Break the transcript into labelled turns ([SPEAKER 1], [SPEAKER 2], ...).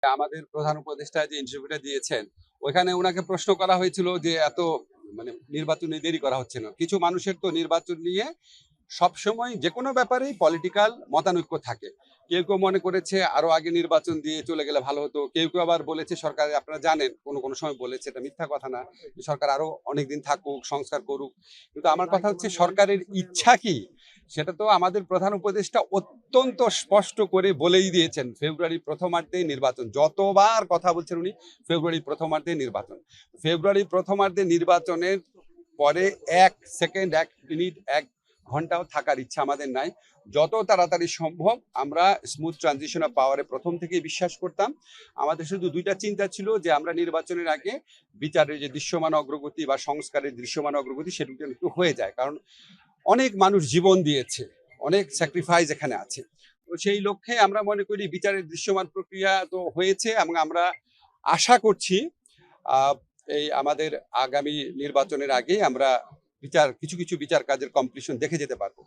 [SPEAKER 1] আমাদের প্রধান উপদেষ্টা যে ইন্টারভিউটা দিয়েছেন ওইখানে ওনাকে প্রশ্ন করা হয়েছিল যে এত নির্বাচনে দেরি করা হচ্ছে না। কিছু মানুষের তো নির্বাচন নিয়ে সবসময় যে কোনো ব্যাপারেই পলিটিক্যাল মতানৈক্য থাকে। কেউ কেউ মনে করেছে আরো আগে নির্বাচন দিয়ে চলে গেলে ভালো হতো, কেউ কেউ আবার বলেছে সরকার, আপনারা জানেন কোনো কোনো সময় বলেছে, এটা মিথ্যা কথা না, যে সরকার আরো অনেকদিন থাকুক, সংস্কার করুক। কিন্তু আমার কথা হচ্ছে সরকারের ইচ্ছা কি সেটা তো আমাদের প্রধান উপদেষ্টা অত্যন্ত স্পষ্ট করে বলেই দিয়েছেন। ফেব্রুয়ারি প্রথমার্ধে নির্বাচন, যতবার কথা বলছেন উনি ফেব্রুয়ারি প্রথমার্ধে নির্বাচন। ফেব্রুয়ারি প্রথমার্ধে নির্বাচনের পরে 1 সেকেন্ড, 1 মিনিট, 1 ঘন্টাও থাকার ইচ্ছা আমাদের নাই। যত তাড়াতাড়ি সম্ভব আমরা স্মুথ ট্রানজিশন অফ পাওয়ারে প্রথম থেকেই বিশ্বাস করতাম। আমাদের শুধু দুইটা চিন্তা ছিল যে আমরা নির্বাচনের আগে বিচারের যে দৃশ্যমান অগ্রগতি বা সংস্কারের দৃশ্যমান অগ্রগতি সেটুকু একটু হয়ে যায়, কারণ অনেক মানুষ জীবন দিয়েছে, অনেক স্যাক্রিফাইস এখানে আছে। তো সেই লক্ষ্যে আমরা মনে করি বিচারের দৃশ্যমান প্রক্রিয়া তো হয়েছে এবং আমরা আশা করছি এই আমাদের আগামী নির্বাচনের আগে আমরা কিছু কিছু বিচার কাজের কমপ্লিশন দেখে যেতে পারবো।